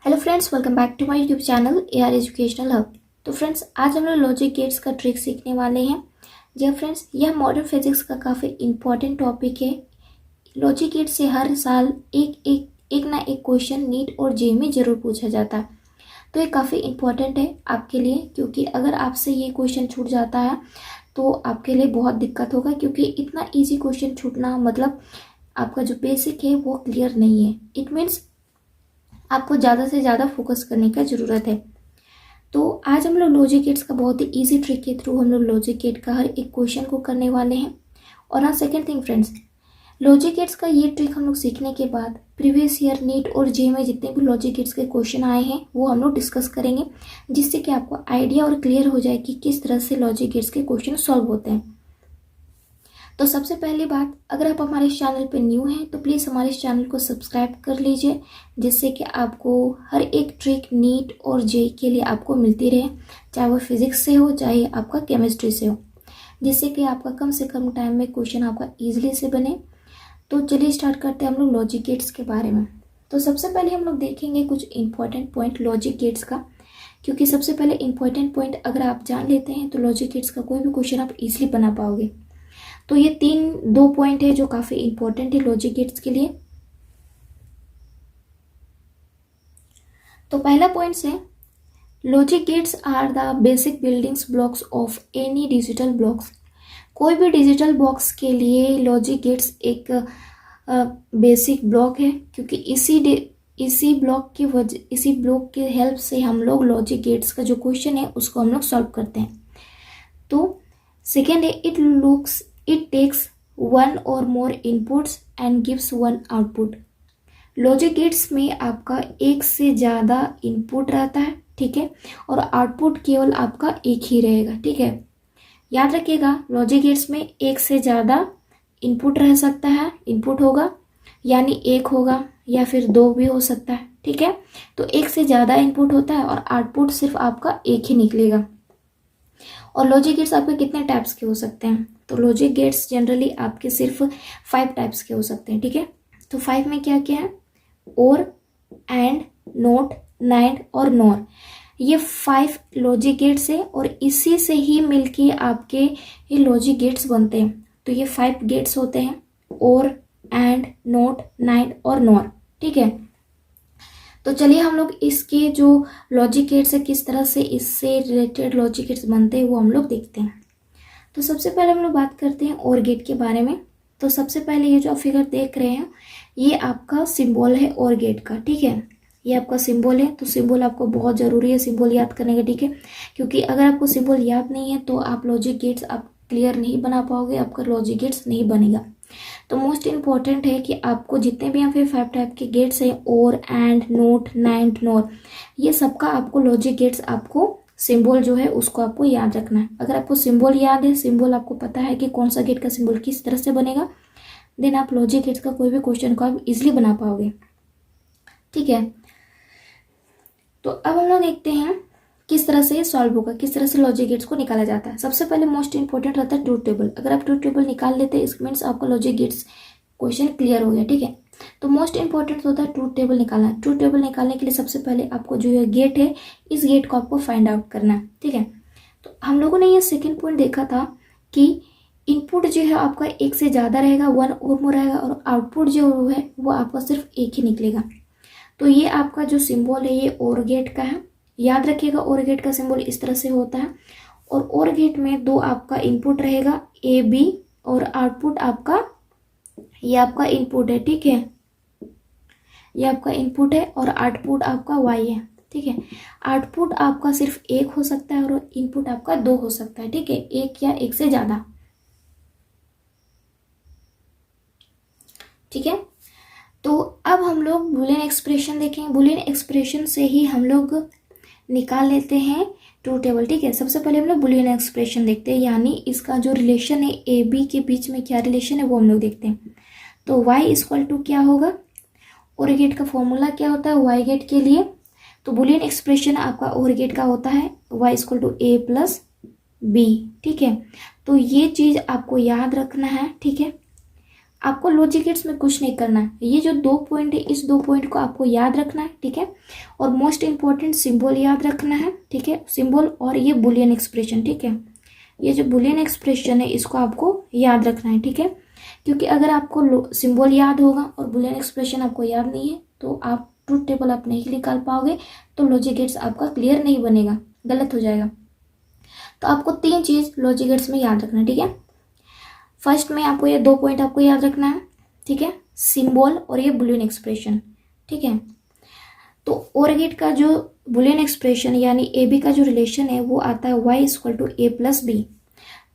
Hello friends, welcome back to my YouTube channel AR educational hub. तो friends, आज हम लोग लॉजिक गेट्स का ट्रिक सीखने वाले हैं। जी हाँ फ्रेंड्स, यह मॉडर्न फिजिक्स का काफ़ी इंपॉर्टेंट टॉपिक है। लॉजिक गेट से हर साल एक ना एक क्वेश्चन नीट और जे में ज़रूर पूछा जाता है। तो ये काफ़ी इंपॉर्टेंट है आपके लिए, क्योंकि अगर आपसे ये क्वेश्चन छूट जाता है तो आपके लिए बहुत दिक्कत होगा, क्योंकि इतना ईजी क्वेश्चन छूटना मतलब आपका जो बेसिक है वो क्लियर नहीं है। इट मीन्स आपको ज़्यादा से ज़्यादा फोकस करने का ज़रूरत है। तो आज हम लोग लॉजिक गेट्स का बहुत ही इजी ट्रिक के थ्रू हम लोग लॉजिक गेट का हर एक क्वेश्चन को करने वाले हैं। और हाँ, second thing friends, logic gates का ये ट्रिक हम लोग सीखने के बाद प्रीवियस ईयर नीट और जे में जितने भी लॉजिक गेट्स के क्वेश्चन आए हैं वो हम लोग डिस्कस करेंगे, जिससे कि आपको आइडिया और क्लियर हो जाए कि किस तरह से लॉजिक गेट्स के क्वेश्चन सॉल्व होते हैं। तो सबसे पहली बात, अगर आप हमारे इस चैनल पर न्यू हैं तो प्लीज़ हमारे इस चैनल को सब्सक्राइब कर लीजिए, जिससे कि आपको हर एक ट्रिक नीट और जे के लिए आपको मिलती रहे, चाहे वो फिजिक्स से हो चाहे आपका केमिस्ट्री से हो, जिससे कि आपका कम से कम टाइम में क्वेश्चन आपका ईजिली से बने। तो चलिए स्टार्ट करते हैं हम लोग लॉजिक गेट्स के बारे में। तो सबसे पहले हम लोग देखेंगे कुछ इंपॉर्टेंट पॉइंट लॉजिक गेट्स का, क्योंकि सबसे पहले इंपॉर्टेंट पॉइंट अगर आप जान लेते हैं तो लॉजिक गेट्स का कोई भी क्वेश्चन आप इजीली बना पाओगे। तो ये दो पॉइंट है जो काफ़ी इंपॉर्टेंट है लॉजिक गेट्स के लिए। तो पहला पॉइंट है, logic gates are the basic buildings blocks of any digital blocks. कोई भी डिजिटल बॉक्स के लिए लॉजिक गेट्स एक बेसिक ब्लॉक है, क्योंकि इसी ब्लॉक के हेल्प से हम लोग लॉजिक गेट्स का जो क्वेश्चन है उसको हम लोग सॉल्व करते हैं। तो सेकेंड है, इट टेक्स वन और more inputs and gives one output. Logic gates में आपका एक से ज़्यादा इनपुट रहता है, ठीक है, और आउटपुट केवल आपका एक ही रहेगा, ठीक है। याद रखिएगा, लॉजिक गेट्स में एक से ज़्यादा इनपुट रह सकता है, इनपुट होगा यानी एक होगा या फिर दो भी हो सकता है, ठीक है। तो एक से ज़्यादा इनपुट होता है और आउटपुट सिर्फ आपका एक ही निकलेगा। और लॉजिक गेट्स आपके कितने टाइप्स के हो सकते हैं? तो लॉजिक गेट्स जनरली आपके सिर्फ 5 टाइप्स के हो सकते हैं, ठीक है। तो 5 में क्या क्या है? और, एंड, नोट, नाइंड और नॉर। ये 5 लॉजिक गेट्स है और इसी से ही मिलके आपके ये लॉजिक गेट्स बनते हैं। तो ये 5 गेट्स होते हैं, और, एंड, नोट, नाइंड और नॉर, ठीक है। तो चलिए हम लोग इसके जो लॉजिक गेट्स है किस तरह से इससे रिलेटेड लॉजिक गेट्स बनते हैं वो हम लोग देखते हैं। तो सबसे पहले हम लोग बात करते हैं और गेट के बारे में। तो सबसे पहले ये जो आप फिगर देख रहे हैं ये आपका सिंबल है और गेट का, ठीक है। ये आपका सिंबल है, तो सिंबल आपको बहुत ज़रूरी है सिंबल याद करने का, ठीक है, क्योंकि अगर आपको सिंबल याद नहीं है तो आप लॉजिक गेट्स आप क्लियर नहीं बना पाओगे, आपका लॉजिक गेट्स नहीं बनेगा। तो मोस्ट इम्पॉर्टेंट है कि आपको जितने भी यहाँ पे 5 टाइप के गेट्स हैं, और, एंड, नोट, नाइंड, नॉर, ये सबका आपको लॉजिक गेट्स आपको सिंबल जो है उसको आपको याद रखना है। अगर आपको सिंबल याद है, सिंबल आपको पता है कि कौन सा गेट का सिंबल किस तरह से बनेगा, देन आप लॉजिक गेट्स का कोई भी क्वेश्चन को आप इजिली बना पाओगे, ठीक है। तो अब हम लोग देखते हैं किस तरह से ये सॉल्व होगा, किस तरह से लॉजिक गेट्स को निकाला जाता है। सबसे पहले मोस्ट इंपॉर्टेंट रहता है ट्रूथ टेबल। अगर आप ट्रूथ टेबल निकाल लेते हैं इस मीन्स आपका लॉजिक गेट्स क्वेश्चन क्लियर हो गया, ठीक है। तो मोस्ट इंपॉर्टेंट होता है ट्रूथ टेबल निकालना। ट्रूथ टेबल निकालने के लिए सबसे पहले आपको जो ये गेट है इस गेट को आपको फाइंड आउट करना है, ठीक है। तो हम लोगों ने ये सेकेंड पॉइंट देखा था कि इनपुट जो है आपका एक से ज़्यादा रहेगा, वन और मोर रहेगा, और आउटपुट जो है वो आपका सिर्फ एक ही निकलेगा। तो ये आपका जो सिंबल है ये और गेट का है। याद रखिएगा, और गेट का सिंबल इस तरह से होता है, और गेट में दो आपका इनपुट रहेगा ए बी, और आउटपुट आपका ये आपका इनपुट है, ठीक है, ये आपका इनपुट है और आउटपुट आपका वाई है, ठीक है। आउटपुट आपका सिर्फ एक हो सकता है और इनपुट आपका दो हो सकता है, ठीक है, एक या एक से ज़्यादा, ठीक है। तो अब हम लोग बूलियन एक्सप्रेशन देखेंगे। बूलियन एक्सप्रेशन से ही हम लोग निकाल लेते हैं ट्रूथ टेबल, ठीक है। सबसे पहले हम लोग बूलियन एक्सप्रेशन देखते हैं, यानी इसका जो रिलेशन है ए बी के बीच में क्या रिलेशन है वो हम लोग देखते हैं। तो y इक्वल टू क्या होगा, और गेट का फॉर्मूला क्या होता है वाई गेट के लिए। तो बूलियन एक्सप्रेशन आपका और गेट का होता है y equal to A plus B, ठीक है। तो ये चीज़ आपको याद रखना है, ठीक है। आपको लॉजिक गेट्स में कुछ नहीं करना है, ये जो 2 पॉइंट है इस 2 पॉइंट को आपको याद रखना है, ठीक है। और मोस्ट इंपॉर्टेंट सिंबल याद रखना है, ठीक है, सिंबल और ये बुलियन एक्सप्रेशन, ठीक है। ये जो बुलियन एक्सप्रेशन है इसको आपको याद रखना है, ठीक है। क्योंकि अगर आपको सिंबल याद होगा और बुलियन एक्सप्रेशन आपको याद नहीं है तो आप ट्रूथ टेबल आप नहीं निकाल पाओगे, तो लॉजिक गेट्स आपका क्लियर नहीं बनेगा, गलत हो जाएगा। तो आपको 3 चीज़ लॉजिक गेट्स में याद रखना है, ठीक है। फर्स्ट में आपको ये 2 पॉइंट आपको याद रखना है, ठीक है, सिंबल और ये बुलियन एक्सप्रेशन, ठीक है। तो OR गेट का जो बुलियन एक्सप्रेशन यानी AB का जो रिलेशन है वो आता है y = a+b।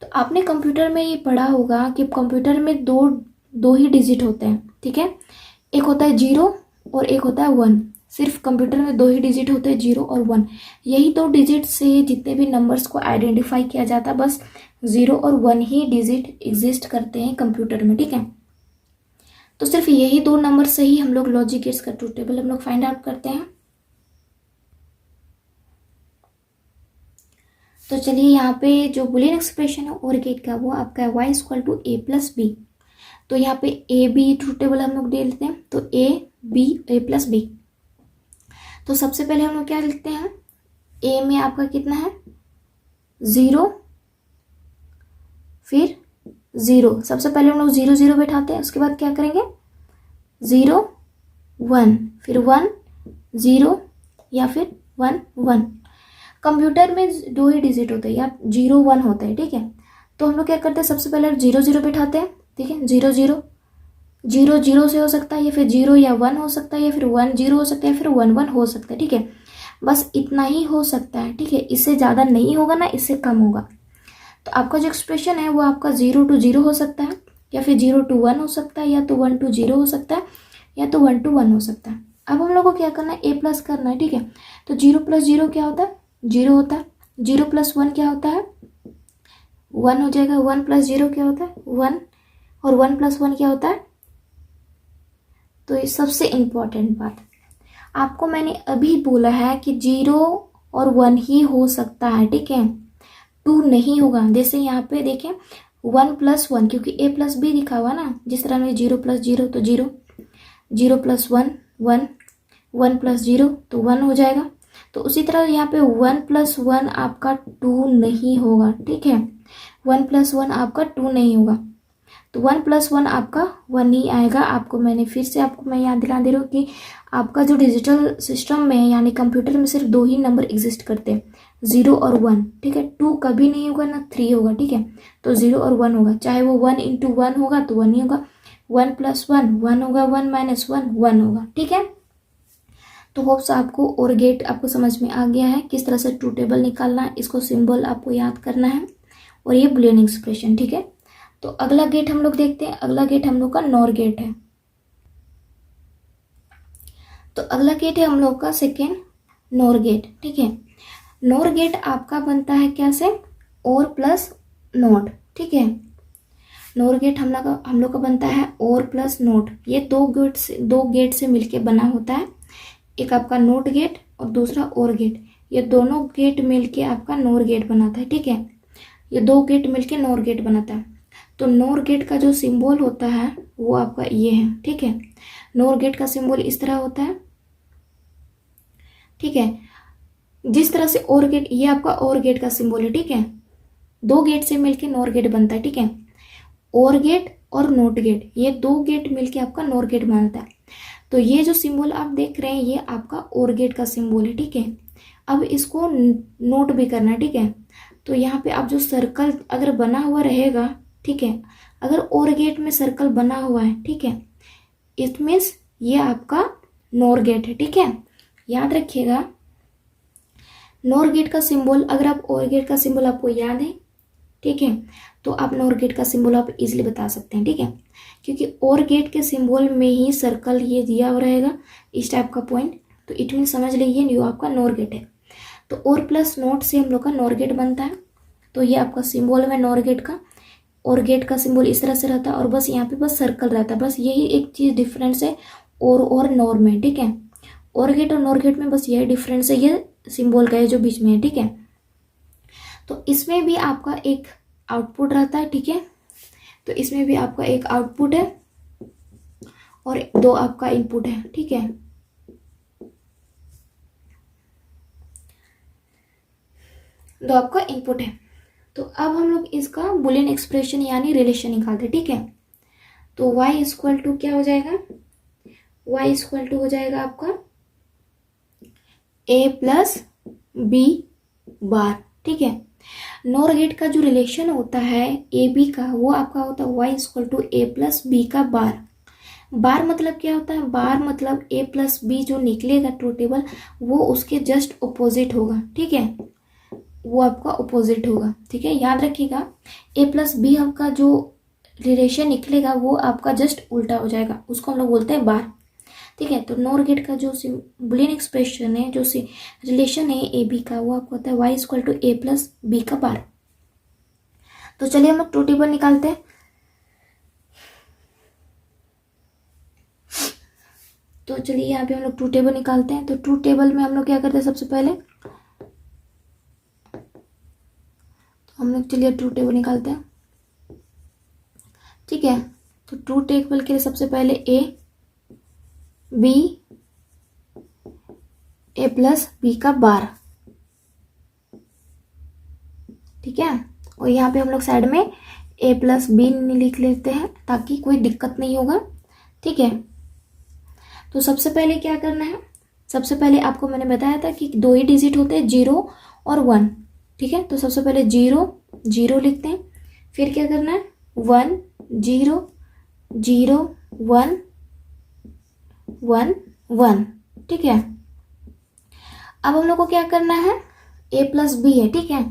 तो आपने कंप्यूटर में ये पढ़ा होगा कि कंप्यूटर में दो ही डिजिट होते हैं, ठीक है। एक होता है 0 और एक होता है 1। सिर्फ कंप्यूटर में 2 ही डिजिट होते हैं, 0 और 1। यही 2 डिजिट से जितने भी नंबर्स को आइडेंटिफाई किया जाता है, बस 0 और 1 ही डिजिट एग्जिस्ट करते हैं कंप्यूटर में, ठीक है। तो सिर्फ यही 2 नंबर से ही हम लोग लॉजिक गेट्स का ट्रूथ टेबल हम लोग फाइंड आउट करते हैं। तो चलिए यहाँ पे जो बुलियन एक्सप्रेशन है OR गेट का वो आपका है y = a+b। तो यहाँ पे AB ट्रूथ टेबल हम लोग दे लेते हैं, तो a+b। तो सबसे पहले हम लोग क्या लिखते हैं, A में आपका कितना है 0, फिर 0। सबसे पहले हम लोग 0 0 बैठाते हैं, उसके बाद क्या करेंगे 0 1, फिर 1 0 या फिर 1 1। कंप्यूटर में 2 ही डिजिट होते हैं या 0 1 होते हैं, ठीक है। तो हम लोग क्या करते हैं, सबसे पहले 0 0 बैठाते हैं, ठीक है। 0 0 0 0 से हो सकता है या फिर 0 या 1 हो सकता है या फिर 1 0 हो सकता है या फिर 1 1 हो सकता है, ठीक है। बस इतना ही हो सकता है, ठीक है, इससे ज़्यादा नहीं होगा ना, इससे कम होगा। तो आपका जो एक्सप्रेशन है वो आपका 0 to 0 हो सकता है या फिर 0 to 1 हो सकता है या तो 1 to 0 हो सकता है या तो 1 to 1 हो सकता है। अब हम लोग को क्या करना है, A+ करना है, ठीक है। तो 0 + 0 क्या होता है 0 होता है, 0 + 1 क्या होता है 1 हो जाएगा, 1 + 0 क्या होता है 1, और 1 + 1 क्या होता है। तो ये सबसे इम्पॉर्टेंट बात आपको मैंने अभी बोला है कि 0 और 1 ही हो सकता है, ठीक है, 2 नहीं होगा। जैसे यहाँ पे देखें 1 + 1, क्योंकि A+B लिखा हुआ ना, जिस तरह में 0 + 0 तो 0, 0 + 1 1, 1 + 0 तो 1 हो जाएगा। तो उसी तरह यहाँ पे 1 + 1 आपका 2 नहीं होगा, ठीक है, 1 + 1 आपका 2 नहीं होगा। तो 1 + 1 आपका 1 ही आएगा। आपको मैंने फिर से आपको मैं याद दिला दे रही हूँ कि आपका जो डिजिटल सिस्टम में है यानी कंप्यूटर में सिर्फ 2 ही नंबर एग्जिस्ट करते हैं, 0 और 1, ठीक है। 2 कभी नहीं होगा ना 3 होगा, ठीक है। तो 0 और 1 होगा, चाहे वो 1 × 1 होगा तो 1 ही होगा, 1 + 1 1 होगा, 1 - 1 1 होगा, ठीक है। तो होप्स आपको OR गेट आपको समझ में आ गया है, किस तरह से ट्रूथ टेबल निकालना है, इसको सिंबल आपको याद करना है और ये बुलियन एक्सप्रेशन, ठीक है। तो अगला गेट हम लोग देखते हैं। अगला गेट हम लोग का NOR गेट है। तो अगला गेट है हम लोग का सेकेंड NOR गेट, ठीक है। NOR गेट आपका बनता है क्या से OR + NOT, ठीक है। NOR गेट हम लोग का बनता है OR + NOT। ये दो गेट से मिलके बना होता है, एक आपका NOT गेट और दूसरा OR गेट। ये दोनों गेट मिलके आपका NOR गेट बनाता है, ठीक है। ये 2 गेट मिलके NOR गेट बनाता है। तो NOR गेट का जो सिंबल होता है वो आपका ये है, ठीक है। NOR गेट का सिंबल इस तरह होता है, ठीक है। जिस तरह से OR गेट, ये आपका OR गेट का सिंबल है, ठीक है। 2 गेट से मिलके NOR गेट बनता है, ठीक है। OR गेट और NOT गेट, ये 2 गेट मिलके आपका NOR गेट बनता है। तो ये जो सिंबल आप देख रहे हैं ये आपका OR गेट का सिंबल है, ठीक है। अब इसको नोट भी करना है, ठीक है। तो यहाँ पे आप जो सर्कल अगर बना हुआ रहेगा, ठीक है, अगर OR गेट में सर्कल बना हुआ है, ठीक है, इट मीन्स ये आपका NOR गेट है, ठीक है। याद रखिएगा NOR गेट का सिंबल, अगर आप OR गेट का सिंबल आपको याद है, ठीक है, तो आप NOR गेट का सिंबल आप इजीली बता सकते हैं, ठीक है। क्योंकि OR गेट के सिंबल में ही सर्कल ये दिया हुआ रहेगा इस टाइप का पॉइंट, तो इट मीन समझ लीजिए ये आपका NOR गेट है। तो OR + NOT से हम लोग का NOR गेट बनता है। तो ये आपका सिंबल है NOR गेट का। OR गेट का सिंबल इस तरह से रहता है और बस यहाँ पे बस सर्कल रहता है, बस यही एक चीज़ डिफरेंस है OR और NOR में, ठीक है। OR गेट और NOR गेट में बस यही डिफरेंस है, ये सिंबल का है जो बीच में है, ठीक है। तो इसमें भी आपका एक आउटपुट रहता है, ठीक है। तो इसमें भी आपका एक आउटपुट है और 2 आपका इनपुट है, ठीक है। दो आपका इनपुट है। तो अब हम लोग इसका बुलियन एक्सप्रेशन यानी रिलेशन निकालते, ठीक है। तो y इक्वल टू क्या हो जाएगा, y इक्वल टू हो जाएगा आपका a प्लस बी बार, ठीक है। नॉर गेट का जो रिलेशन होता है ए बी का, वो आपका होता है y equal to A plus B का बार। बार मतलब क्या होता है, बार मतलब a प्लस बी जो निकलेगा ट्रूथ टेबल, वो उसके जस्ट अपोजिट होगा, ठीक है। वो आपका अपोजिट होगा, ठीक है, याद रखिएगा। a प्लस बी आपका जो रिलेशन निकलेगा वो आपका जस्ट उल्टा हो जाएगा, उसको हम लोग बोलते हैं बार, ठीक है। तो नॉर गेट का जो बुलियन एक्सप्रेशन है, जो रिलेशन है ए बी का, वो आपको होता है y equal to A plus B का बार। तो चलिए हम लोग ट्रूथ टेबल निकालते हैं। तो चलिए यहाँ पे हम लोग ट्रूथ टेबल निकालते हैं। तो ट्रूथ टेबल में हम लोग क्या करते हैं, सबसे पहले तो हम लोग चलिए ट्रूथ टेबल निकालते हैं, ठीक है। तो ट्रूथ टेबल के लिए सबसे पहले A B, A plus B का बार, ठीक है। और यहाँ पे हम लोग साइड में ए प्लस बी लिख लेते हैं ताकि कोई दिक्कत नहीं होगा, ठीक है। तो सबसे पहले क्या करना है, सबसे पहले आपको मैंने बताया था कि 2 ही डिजिट होते हैं, 0 और 1, ठीक है। तो सबसे पहले 0 0 लिखते हैं, फिर क्या करना है 1 0 0 1 1 1, ठीक है। अब हम लोग को क्या करना है, a प्लस बी है, ठीक है।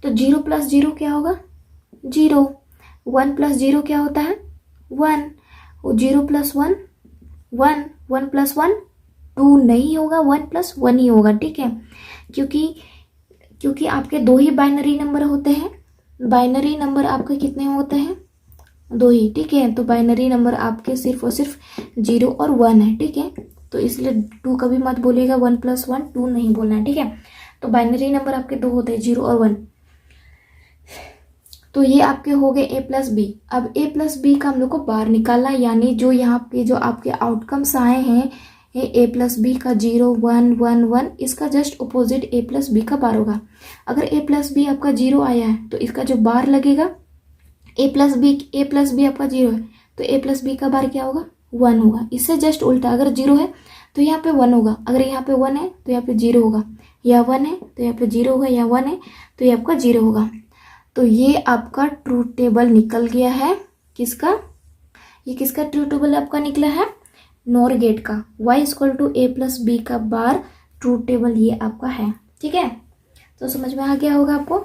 तो 0 प्लस 0 क्या होगा 0, 1 प्लस 0 क्या होता है 1, 0 प्लस 1 1, 1 प्लस 1 2 नहीं होगा, 1 प्लस 1 ही होगा, ठीक है। क्योंकि आपके 2 ही बाइनरी नंबर होते हैं। बाइनरी नंबर आपके कितने होते हैं 2 ही, ठीक है। तो बाइनरी नंबर आपके सिर्फ और सिर्फ 0 और 1 है, ठीक है। तो इसलिए 2 कभी मत बोलिएगा, 1 प्लस 1 2 नहीं बोलना है, ठीक है। तो बाइनरी नंबर आपके 2 होते हैं, 0 और 1। तो ये आपके हो गए a प्लस बी। अब a प्लस बी का हम लोग को बार निकालना है, यानी जो यहाँ पे जो आपके आउटकम्स आए हैं a प्लस बी का 0 1 1 1, इसका just opposite a plus B का बार होगा। अगर a प्लस बी आपका 0 आया है तो इसका जो बार लगेगा a प्लस बी आपका 0 है तो a प्लस बी का बार क्या होगा 1 होगा। इससे जस्ट उल्टा, अगर 0 है तो यहाँ पे 1 होगा, अगर यहाँ पे 1 है तो यहाँ पे 0 होगा, या 1 है तो यहाँ पे 0 होगा, या 1 है तो ये आपका 0 होगा। तो ये आपका ट्रूथ टेबल निकल गया है, किसका, ये किसका ट्रूथ टेबल आपका निकला है, नॉर गेट का। y equal to A plus B का बार ट्रूथ टेबल ये आपका है, ठीक है। तो समझ में आ गया होगा आपको।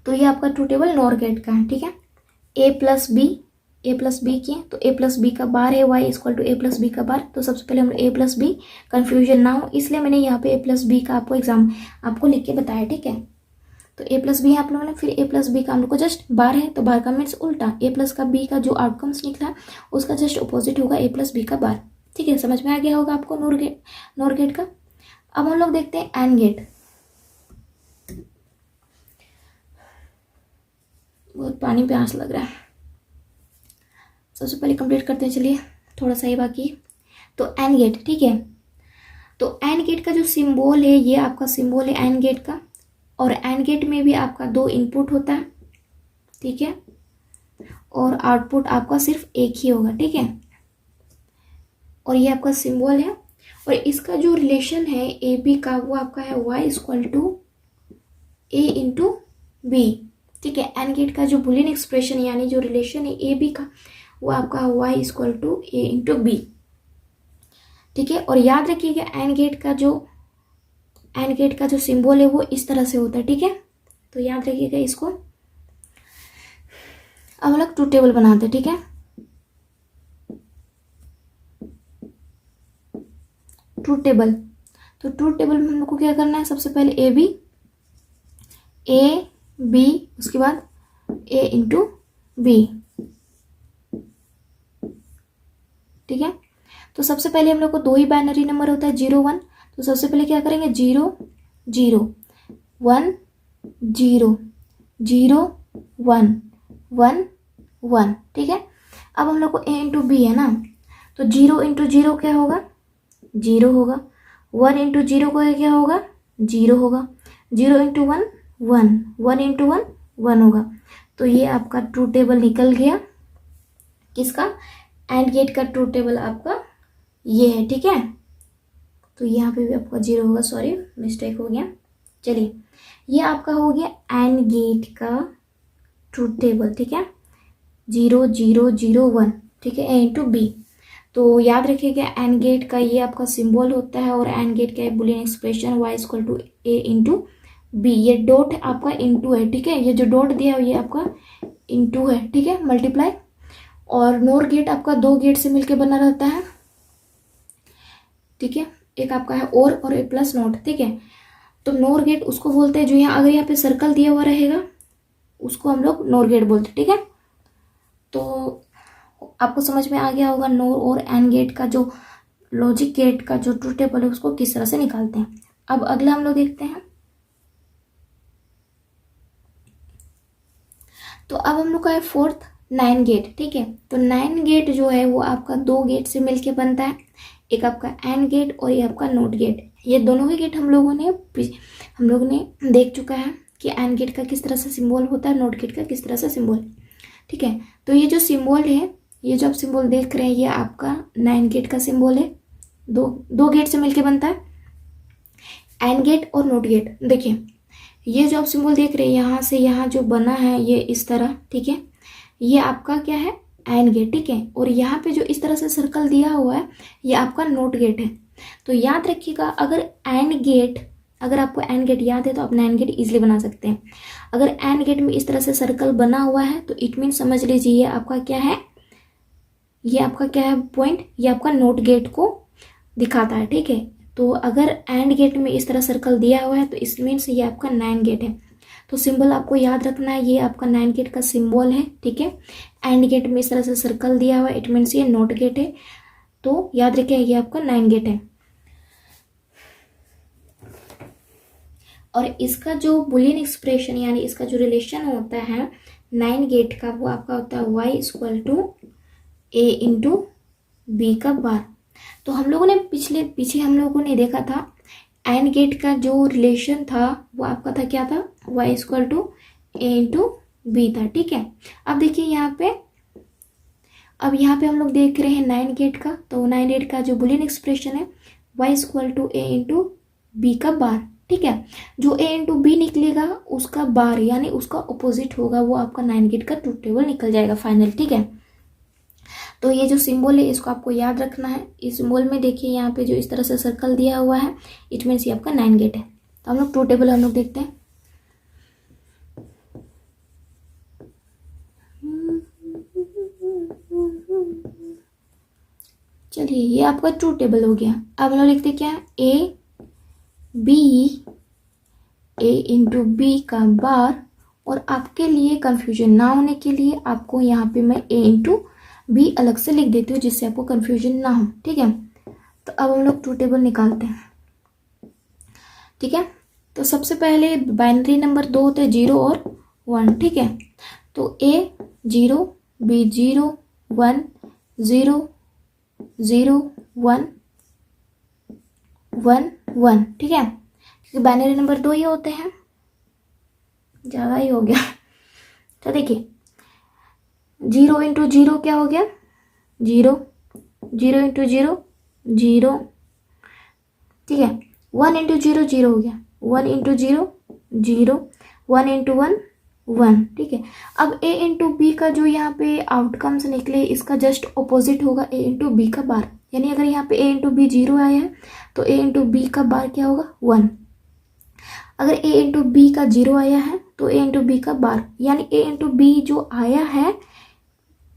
तो ये आपका ट्रूथ टेबल नॉर गेट का है, ठीक है। ए प्लस बी किए तो ए प्लस बी का बार है y equal to A plus B का बार। तो सबसे पहले हम ए प्लस बी, कन्फ्यूजन ना हो इसलिए मैंने यहाँ पे ए प्लस बी का आपको लिख के बताया, ठीक है। तो ए प्लस बी है आप लोगों ने, फिर ए प्लस बी का हम लोग को जस्ट बार है तो बार का मीन्स उल्टा, ए प्लस का बी का जो आउटकम्स निकला उसका जस्ट अपोजिट होगा ए प्लस बी का बार, ठीक है। समझ में आ गया होगा आपको नॉर गेट का। अब हम लोग देखते हैं एंड गेट। बहुत पानी प्यास लग रहा है, सबसे पहले कंप्लीट करते हैं, चलिए थोड़ा सा ही बाकी। तो एंड गेट, ठीक है। तो एंड गेट का जो सिंबल है ये आपका सिंबल है एंड गेट का, और एंड गेट में भी आपका 2 इनपुट होता है, ठीक है, और आउटपुट आपका सिर्फ एक ही होगा, ठीक है। और ये आपका सिंबल है, और इसका जो रिलेशन है ए बी का वो आपका है y equal to A into B, ठीक है। एंड गेट का जो बुलियन एक्सप्रेशन यानी जो रिलेशन है ए बी का वो आपका y equal to A into B, ठीक है। और याद रखिएगा एंड गेट का जो सिंबल है वो इस तरह से होता है, ठीक है। तो याद रखिएगा इसको। अब हम लोग ट्रूथ टेबल बनाते हैं, ठीक है। ट्रूथ टेबल, तो ट्रूथ टेबल में हम लोग को क्या करना है, सबसे पहले ए बी उसके बाद ए इंटू बी, ठीक है। तो सबसे पहले हम लोग को 2 ही बाइनरी नंबर होता है 0 1, तो सबसे पहले क्या करेंगे 0 0 1 0 0 1 1 1, ठीक है। अब हम लोग को a इंटू बी है ना, तो 0 इंटू 0 क्या होगा, 0 होगा। 1 इंटू 0 को क्या होगा, 0 होगा। 0 इंटू 1 1, 1 इंटू 1 1 होगा। तो ये आपका ट्रू टेबल निकल गया। किसका, एंड गेट का ट्रू टेबल आपका ये है, ठीक है। तो यहाँ पे भी आपका 0 होगा, सॉरी मिस्टेक हो गया। चलिए, ये आपका हो गया एंड गेट का ट्रू टेबल, ठीक है। 0 0 0 1, ठीक है, ए इंटू बी। तो याद रखिएगा एंड गेट का ये आपका सिंबल होता है, और एंड गेट का boolean expression y equal to A into B. ये डॉट आपका इंटू है, ठीक है, ये जो डॉट दिया है ये आपका इंटू है, ठीक है, मल्टीप्लाई। और नोर गेट आपका दो गेट से मिलके बना रहता है, ठीक है। एक आपका है और ए प्लस नोट, ठीक है। तो नोर गेट उसको बोलते हैं जो यहाँ अगर यहाँ पे सर्कल दिया हुआ रहेगा उसको हम लोग नोर गेट बोलते हैं, ठीक है। तो आपको समझ में आ गया होगा नोर और एंड गेट का जो लॉजिक गेट का जो ट्रू टेबल है उसको किस तरह से निकालते हैं। अब अगला हम लोग देखते हैं। तो अब हम लोग का है फोर्थ, नाइन गेट, ठीक है। तो नाइन गेट जो है वो आपका दो गेट से मिलके बनता है, एक आपका एंड गेट और ये आपका नोट गेट। ये दोनों ही गेट हम लोगों ने देख चुका है कि एंड गेट का किस तरह से सिंबल होता है, नोट गेट का किस तरह से सिंबल, ठीक है। तो ये जो सिंबल है, ये जो आप सिंबल देख रहे हैं ये आपका नाइन गेट का सिंबल है। दो गेट से मिलके बनता है, एंड गेट और नोट गेट। देखिए ये जो आप सिंबल देख रहे हैं यहाँ से यहाँ जो बना है ये इस तरह, ठीक है, ये आपका क्या है, एंड गेट, ठीक है। और यहाँ पे जो इस तरह से सर्कल दिया हुआ है ये आपका नोट गेट है। तो याद रखिएगा अगर आपको एंड गेट याद है तो आप एंड गेट इजिली बना सकते हैं। अगर एंड गेट में इस तरह से सर्कल बना हुआ है तो इट मीन समझ लीजिए ये आपका क्या है, ये आपका क्या है पॉइंट, ये आपका नोट गेट को दिखाता है, ठीक है। तो अगर एंड गेट में इस तरह सर्कल दिया हुआ है तो इस मीन्स ये आपका नाइन गेट है। तो सिंबल आपको याद रखना है, ये आपका नाइन गेट का सिंबल है, ठीक है। एंड गेट में इस तरह से सर्कल दिया हुआ है इट मीन्स ये नोट गेट है। तो याद रखिए ये आपका नाइन गेट है। और इसका जो बुलियन एक्सप्रेशन यानी इसका जो रिलेशन होता है नाइन गेट का वो आपका होता है y equal to A into B का बार। तो हम लोगों ने पीछे हम लोगों ने देखा था एंड गेट का जो रिलेशन था वो आपका था क्या था, y equal to A into B था, ठीक है। अब देखिए यहाँ पे हम लोग देख रहे हैं नाइन गेट का, तो नाइन गेट का जो बुलियन एक्सप्रेशन है y equal to A into B का बार, ठीक है। जो ए इंटू बी निकलेगा उसका बार यानी उसका ऑपोजिट होगा, वो आपका नाइन गेट का ट्रूथ टेबल निकल जाएगा फाइनल, ठीक है। तो ये जो सिंबल है इसको आपको याद रखना है। इस सिंबल में देखिए यहाँ पे जो इस तरह से सर्कल दिया हुआ है इट मीन्स ये आपका नाइन गेट है। तो हम लोग ट्रूथ टेबल हम लोग देखते हैं। चलिए ये आपका ट्रूथ टेबल हो गया। अब हम लोग लिखते क्या है, ए इंटू बी का बार। और आपके लिए कंफ्यूजन ना होने के लिए आपको यहाँ पे मैं ए इंटू बी अलग से लिख देती हूँ जिससे आपको कंफ्यूजन ना हो, ठीक है। तो अब हम लोग ट्रूथ टेबल निकालते हैं, ठीक है। तो सबसे पहले बाइनरी नंबर दो होते हैं 0 और 1, ठीक है। तो ए 0 बी 0 1 0 0 1 1 1, ठीक है, क्योंकि बाइनरी नंबर दो ही होते हैं, ज़्यादा ही हो गया। तो देखिए 0 इंटू 0 क्या हो गया, 0 0 इंटू 0 0, ठीक है। 1 इंटू 0 0 हो गया, 1 इंटू 0 0, 1 इंटू 1 1, ठीक है। अब ए इंटू बी का जो यहाँ पे आउटकम्स निकले इसका जस्ट ऑपोजिट होगा ए इंटू बी का बार, यानी अगर यहाँ पे ए इंटू बी 0 आया है तो ए इंटू बी का बार क्या होगा 1। अगर ए इंटू बी का 0 आया है तो ए इंटू बी का बार यानी ए इंटू बी जो आया है,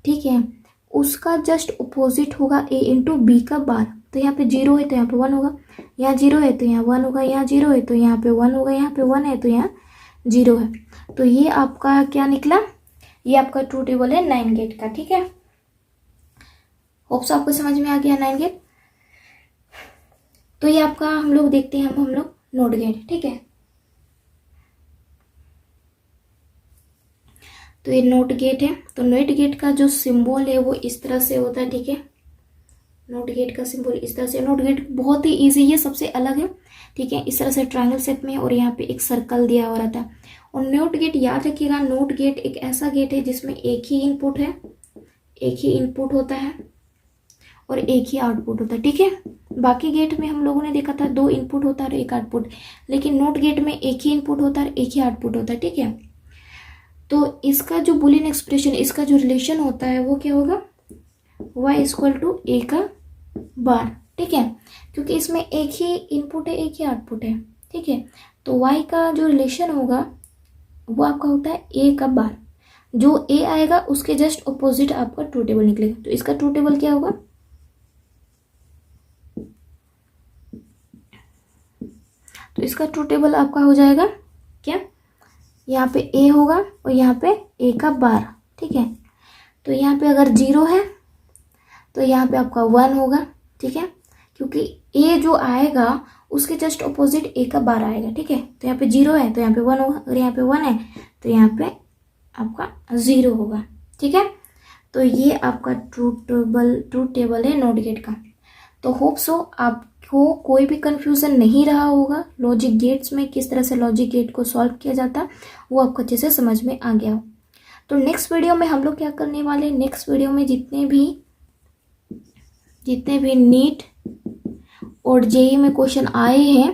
ठीक है, उसका जस्ट ऑपोजिट होगा ए इंटू बी का बार। तो यहाँ पे 0 है तो यहाँ पे 1 होगा, यहाँ 0 है तो यहाँ 1 होगा, यहाँ 0 है तो यहाँ पे 1 होगा, यहाँ पे 1 है तो यहाँ 0 है। तो ये आपका क्या निकला, ये आपका ट्रू टेबल है नाइन गेट का, ठीक है। होप्स आपको समझ में आ गया नाइन गेट। तो ये आपका हम लोग देखते हैं हम लोग नोट गेट, ठीक है। तो ये नॉट गेट है। तो नॉट गेट का जो सिंबल है वो इस तरह से होता है, ठीक है। नॉट गेट का सिंबल इस तरह से, नॉट गेट बहुत ही इजी है, सबसे अलग है, ठीक है। इस तरह से ट्रायंगल शेप में और यहाँ पे एक सर्कल दिया हुआ रहता है। और नॉट गेट याद रखिएगा, नॉट गेट एक ऐसा गेट है जिसमें एक ही इनपुट है, एक ही इनपुट होता है और एक ही आउटपुट होता है, ठीक है। बाकी गेट में हम लोगों ने देखा था 2 इनपुट होता है और 1 आउटपुट, लेकिन नॉट गेट में एक ही इनपुट होता है, एक ही आउटपुट होता है, ठीक है। तो इसका जो बुलियन एक्सप्रेशन, इसका जो रिलेशन होता है वो क्या होगा, y इक्वल टू ए का बार, ठीक है, क्योंकि इसमें एक ही इनपुट है, एक ही आउटपुट है, ठीक है। तो y का जो रिलेशन होगा वो आपका होता है ए का बार। जो a आएगा उसके जस्ट ऑपोजिट आपका ट्रू टेबल निकलेगा। तो इसका ट्रू टेबल क्या होगा, तो इसका ट्रू टेबल आपका हो जाएगा क्या, यहाँ पे ए होगा और यहाँ पे ए का बार, ठीक है। तो यहाँ पे अगर 0 है तो यहाँ पे आपका 1 होगा, ठीक है, क्योंकि ए जो आएगा उसके जस्ट ऑपोजिट ए का बार आएगा, ठीक है। तो यहाँ पे 0 है तो यहाँ पे 1 होगा, और यहाँ पे 1 है तो यहाँ पे आपका 0 होगा, ठीक है। तो ये आपका ट्रू टेबल है नॉट गेट का। तो होप सो आपको कोई भी कंफ्यूजन नहीं रहा होगा लॉजिक गेट्स में, किस तरह से लॉजिक गेट को सॉल्व किया जाता है वो आपको अच्छे से समझ में आ गया हो। तो नेक्स्ट वीडियो में हम लोग क्या करने वाले हैं, नेक्स्ट वीडियो में जितने भी नीट और जेई में क्वेश्चन आए हैं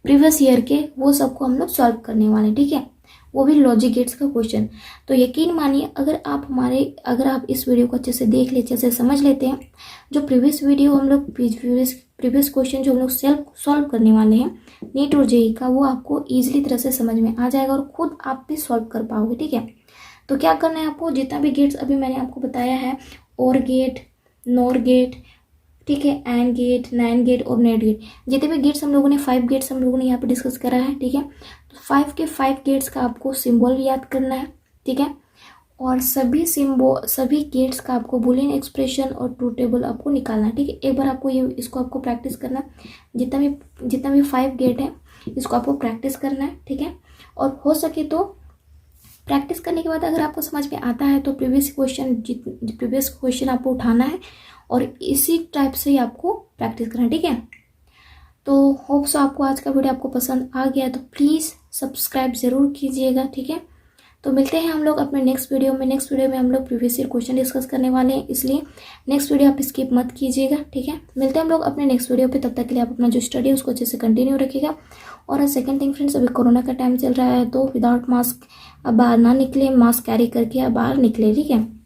प्रीवियस ईयर के, वो सबको हम लोग सॉल्व करने वाले हैं, ठीक है, वो भी लॉजिक गेट्स का क्वेश्चन। तो यकीन मानिए अगर आप इस वीडियो को अच्छे से देख ले, अच्छे से समझ लेते हैं, जो प्रीवियस वीडियो हम लोग प्रीवियस क्वेश्चन जो हम लोग सॉल्व करने वाले हैं नीट और जेई का, वो आपको ईजिली तरह से समझ में आ जाएगा और खुद आप भी सॉल्व कर पाओगे, ठीक है। तो क्या करना है आपको, जितना भी गेट्स अभी मैंने आपको बताया है, और गेट, नॉर गेट, ठीक है, एंड गेट, नैंड गेट और नेट गेट, जितने भी गेट्स हम लोगों ने 5 गेट्स हम लोगों ने यहाँ पे डिस्कस करा है, ठीक है। तो 5 के 5 गेट्स का आपको सिंबल याद करना है, ठीक है, और सभी गेट्स का आपको बुलियन एक्सप्रेशन और ट्रू टेबल आपको निकालना है, ठीक है। एक बार आपको इसको आपको प्रैक्टिस करना है, जितना भी 5 गेट है इसको आपको प्रैक्टिस करना है, ठीक है। और हो सके तो प्रैक्टिस करने के बाद अगर आपको समझ में आता है तो प्रीवियस क्वेश्चन आपको उठाना है और इसी टाइप से ही आपको प्रैक्टिस करना है, ठीक है। तो होप सो आपको आज का वीडियो आपको पसंद आ गया, तो प्लीज़ सब्सक्राइब ज़रूर कीजिएगा, ठीक है। तो मिलते हैं हम लोग अपने नेक्स्ट वीडियो में हम लोग प्रीवियस ईयर क्वेश्चन डिस्कस करने वाले हैं, इसलिए नेक्स्ट वीडियो आप स्किप मत कीजिएगा, ठीक है। मिलते हैं हम लोग अपने नेक्स्ट वीडियो पे, तब तक के लिए आप अपना जो स्टडी है उसको अच्छे से कंटिन्यू रखिएगा। और सेकंड थिंग फ्रेंड्स, अभी कोरोना का टाइम चल रहा है तो विदाउट मास्क अब बाहर ना निकले, मास्क कैरी करके अब बाहर निकले, ठीक है।